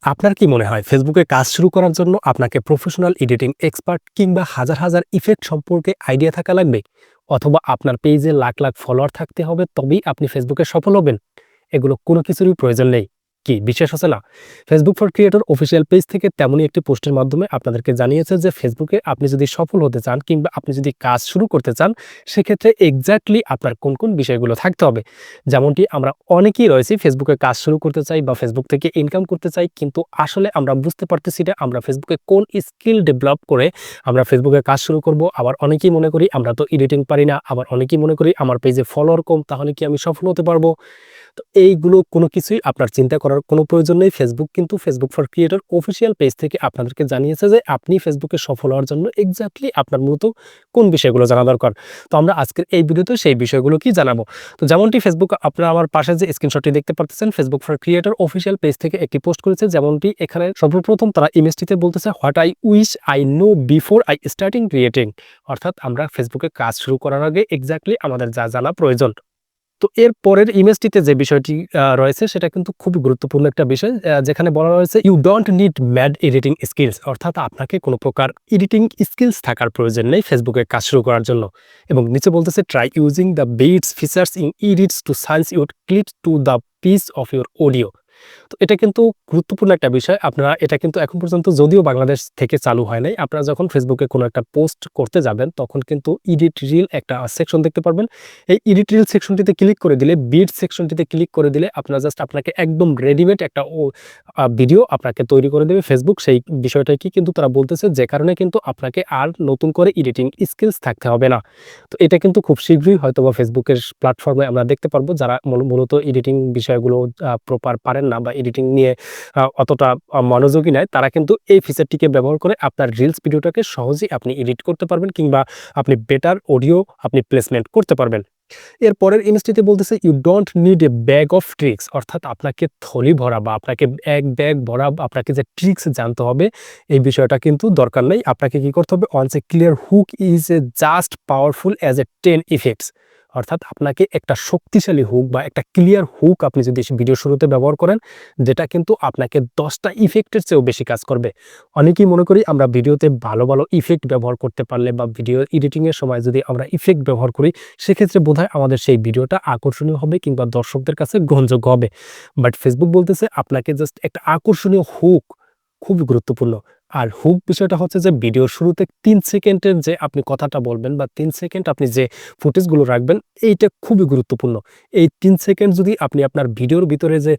আপনার কি মনে হয় ফেসবুকে কাজ শুরু করার জন্য আপনাকে প্রফেশনাল এডিটিং এক্সপার্ট কিংবা হাজার হাজার ইফেক্ট সম্পর্কে আইডিয়া থাকা লাগবে? অথবা আপনার পেজে লাখ লাখ ফলোয়ার থাকতে হবে তবেই আপনি ফেসবুকে সফল হবেন? এগুলো কোনো কিছুরই প্রয়োজন নেই। কি বিশ্বাস হচ্ছে না? Facebook for creator official page থেকে তেমনই একটি পোস্টের মাধ্যমে আপনাদেরকে জানিয়েছে যে ফেসবুকে আপনি যদি সফল হতে চান কিংবা আপনি যদি কাজ শুরু করতে চান, সেক্ষেত্রে এক্স্যাক্টলি আপনার কোন কোন বিষয়গুলো থাকতে হবে। যেমনটি আমরা অনেকেই রয়েছি ফেসবুকে কাজ শুরু করতে চাই বা ফেসবুক থেকে ইনকাম করতে চাই, কিন্তু আসলে আমরা বুঝতে পারতেছি না আমরা ফেসবুকে কোন স্কিল ডেভেলপ করে আমরা ফেসবুকে কাজ শুরু করব। আবার অনেকেই মনে করি আমরা তো এডিটিং পারি না, আবার অনেকেই মনে করি আমার পেজে ফলোয়ার কম, তাহলে কি আমি সফল হতে পারবো? তো এইগুলো কোনো কিছুই আপনার চিন্তা করার কোনো প্রয়োজন নেই। ফেসবুক কিন্তু Facebook for creator official page থেকে আপনাদেরকে জানিয়েছে যে আপনি ফেসবুকে সফল হওয়ার জন্য এক্স্যাক্টলি আপনার মূলত কোন বিষয়গুলো জানা দরকার। তো আমরা আজকের এই ভিডিওতে সেই বিষয়গুলো কি জানাবো। তো যেমনটি ফেসবুক, আপনারা আমার পাশে যে স্ক্রিনশটটি দেখতে পারতেছেন, Facebook for creator official page থেকে একটি পোস্ট করেছে। যেমনটি এখানে সর্বপ্রথম তারা ইমেজটিতে বলতেছে, what I wish I know before I starting creating. অর্থাৎ আমরা ফেসবুকে কাজ শুরু করার আগে এক্স্যাক্টলি আমাদের যা জানা প্রয়োজন। তো এর পরের ইমেজটিতে যে বিষয়টি রয়েছে সেটা কিন্তু খুবই গুরুত্বপূর্ণ একটা বিষয়, যেখানে বলা রয়েছে you don't need mad editing skills. অর্থাৎ আপনাকে কোনো প্রকার এডিটিং স্কিলস থাকার প্রয়োজন নেই ফেসবুকে কাজ শুরু করার জন্য। এবং নিচে বলতেছে, try using the beats features in edits to sync your clip to the piece of your audio. তো এটা কিন্তু গুরুত্বপূর্ণ একটা বিষয়। আপনারা এটা কিন্তু এখন পর্যন্ত যদিও বাংলাদেশ থেকে চালু হয় নাই, আপনারা যখন ফেসবুকে কোনো একটা পোস্ট করতে যাবেন তখন কিন্তু এডিট রিল একটা সেকশন দেখতে পারবেন। এই এডিট রিল সেকশনটিতে ক্লিক করে দিলে, বিট সেকশনটিতে ক্লিক করে দিলে আপনারা জাস্ট আপনাকে একদম রেডিমেড একটা ভিডিও আপনাকে তৈরি করে দেবে ফেসবুক। সেই বিষয়টাই কি কিন্তু তারা বলতেছে, যে কারণে কিন্তু আপনাকে আর নতুন করে এডিটিং স্কিলস থাকতে হবে না। তো এটা কিন্তু খুব শীঘ্রই হয়তোবা ফেসবুকের প্ল্যাটফর্মে আমরা দেখতে পারবো, যারা মূলত এডিটিং বিষয়গুলো প্রপার পারেন না বা এডিটিং নিয়ে অতটা মনোযোগী নয়, তারা কিন্তু এই ফিচারটিকে ব্যবহার করে আপনার রিলস ভিডিওটাকে সহজেই আপনি এডিট করতে পারবেন কিংবা আপনি বেটার অডিও আপনি প্লেসমেন্ট করতে পারবেন। এর পরের ইমেজটিতে বলতেছে, you don't need a bag of tricks. অর্থাৎ আপনাকে থলি ভরা বা আপনাকে এক ব্যাগ ভরা আপনাকে যে ট্রিক্স জানতে হবে এই বিষয়টা কিন্তু দরকার নেই। আপনাকে কি করতে হবে, once a clear hook is a just powerful as a 10 effects. অর্থাৎ আপনাকে একটা শক্তিশালী হুক বা একটা ক্লিয়ার হুক আপনি যদি ভিডিও শুরুতে ব্যবহার করেন, যেটা কিন্তু আপনাকে 10টা ইফেক্টের চেয়েও বেশি কাজ করবে। অনেকেই মনে করি আমরা ভিডিওতে ভালো ভালো ইফেক্ট ব্যবহার করতে পারলে বা ভিডিও এডিটিংয়ের সময় যদি আমরা ইফেক্ট ব্যবহার করি, সেক্ষেত্রে বোধহয় আমাদের সেই ভিডিওটা আকর্ষণীয় হবে কিংবা দর্শকদের কাছে গ্রহণযোগ্য হবে। বাট ফেসবুক বলতেছে আপনাকে জাস্ট একটা আকর্ষণীয় হুক খুবই গুরুত্বপূর্ণ। আর হুক বিষয়টা হচ্ছে যে ভিডিওর শুরুতে ৩ সেকেন্ডের যে আপনি কথাটা বলবেন বা ৩ সেকেন্ড আপনি যে ফুটেজগুলো রাখবেন, এইটা খুবই গুরুত্বপূর্ণ। এই ৩ সেকেন্ড যদি আপনি আপনার ভিডিওর ভিতরে যে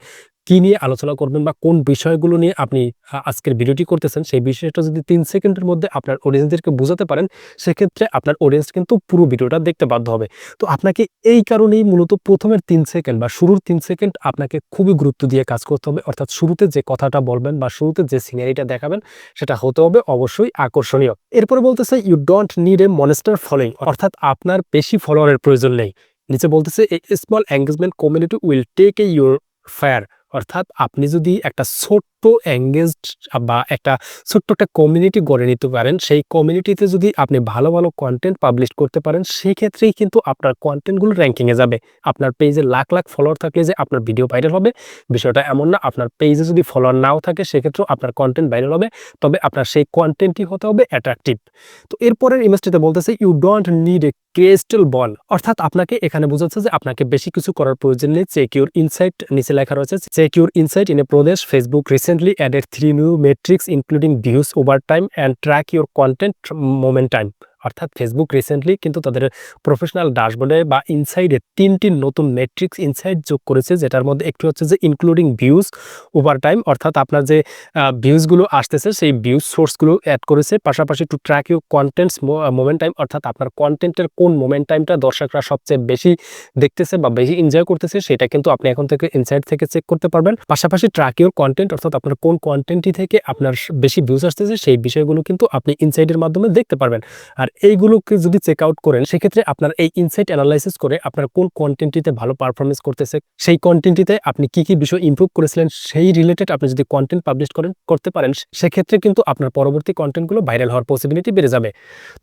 কি নিয়ে আলোচনা করবেন বা কোন বিষয়গুলো নিয়ে আপনি আজকের ভিডিওটি করতেছেন, সেই বিষয়টা যদি ৩ সেকেন্ডের মধ্যে আপনার অডিয়েন্সদেরকে বোঝাতে পারেন, সেক্ষেত্রে আপনার অডিয়েন্স কিন্তু পুরো ভিডিওটা দেখতে বাধ্য হবে। তো আপনাকে এই কারণেই মূলত প্রথমের ৩ সেকেন্ড বা শুরুর ৩ সেকেন্ড আপনাকে খুবই গুরুত্ব দিয়ে কাজ করতে হবে। অর্থাৎ শুরুতে যে কথাটা বলবেন বা শুরুতে যে সিনারিটা দেখাবেন সেটা হতে হবে অবশ্যই আকর্ষণীয়। এরপরে বলতেছে, you don't need a monster following. অর্থাৎ আপনার বেশি ফলোয়ারের প্রয়োজন নেই। নিচে বলতেছে, a small engagement community will take a your fire. অর্থাৎ আপনি যদি একটা ছোট্ট এঙ্গেজড বা একটা ছোট্ট একটা কমিউনিটি গড়ে নিতে পারেন, সেই কমিউনিটিতে যদি আপনি ভালো ভালো কন্টেন্ট পাবলিশ করতে পারেন, সেক্ষেত্রেই কিন্তু আপনার কন্টেন্টগুলো র্যাঙ্কিংয়ে যাবে। আপনার পেজে লাখ লাখ ফলোয়ার থাকলে যে আপনার ভিডিও ভাইরাল হবে, বিষয়টা এমন না। আপনার পেজে যদি ফলোয়ার নাও থাকে, সেক্ষেত্রেও আপনার কন্টেন্ট ভাইরাল হবে, তবে আপনার সেই কন্টেন্টই হতে হবে অ্যাট্রাকটিভ। তো এরপরের ইমেজটিতে বলতেছে, you don't need a crystal ball. অর্থাৎ আপনাকে এখানে বোঝাচ্ছে যে আপনাকে বেশি কিছু করার প্রয়োজন নেই। চেক ইউর ইনসাইট, নিচে লেখা রয়েছে, check your insight in a প্রদেশ Facebook recently added 3 new metrics including views, over time and track your content moment time. অর্থাৎ ফেসবুক রিসেন্টলি কিন্তু তাদের প্রফেশনাল ড্যাশবোর্ডে বা ইনসাইডে 3টি নতুন মেট্রিক্স ইনসাইট যোগ করেছে, যেটার মধ্যে একটি হচ্ছে যে ইনক্লুডিং ভিউজ, ওভার টাইম। অর্থাৎ আপনার যে ভিউজগুলো আসতেছে সেই ভিউজ সোর্সগুলো অ্যাড করেছে। পাশাপাশি two track your contents moment time. অর্থাৎ আপনার কন্টেন্টের কোন মোমেন্ট টাইমটা দর্শকরা সবচেয়ে বেশি দেখতেছে বা বেশি এনজয় করতেছে, সেটা কিন্তু আপনি এখন থেকে ইনসাইট থেকে চেক করতে পারবেন। পাশাপাশি ট্র্যাক ইউর কন্টেন্ট, অর্থাৎ আপনার কোন কন্টেন্টটি থেকে আপনার বেশি ভিউজ আসতেছে, সেই বিষয়গুলো কিন্তু আপনি ইনসাইটের মাধ্যমে দেখতে পারবেন। আর এইগুলোকে যদি চেক আউট করেন, সেক্ষেত্রে আপনার এই ইনসাইট অ্যানালাইসিস করে আপনার কোন কন্টেন্টটিতে ভালো পারফরমেন্স করতেছে, সেই কন্টেন্টটিতে আপনি কি কি বিষয় ইমপ্রুভ করেছিলেন, সেই রিলেটেড আপনি যদি কন্টেন্ট পাবলিশ করতে পারেন, সেক্ষেত্রে কিন্তু আপনার পরবর্তী কন্টেন্টগুলো ভাইরাল হওয়ার পসিবিলিটি বেড়ে যাবে।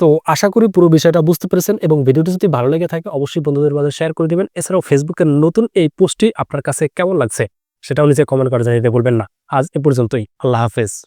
তো আশা করি পুরো বিষয়টা বুঝতে পেরেছেন এবং ভিডিওটি যদি ভালো লেগে থাকে অবশ্যই বন্ধুদের মাঝে শেয়ার করে দিবেন। এছাড়াও ফেসবুকের নতুন এই পোস্টটি আপনার কাছে কেমন লাগছে? সেটাও নিচে কমেন্ট করে জানিয়ে দিতে ভুলবেন না। আজ এ পর্যন্তই। আল্লাহ হাফেজ।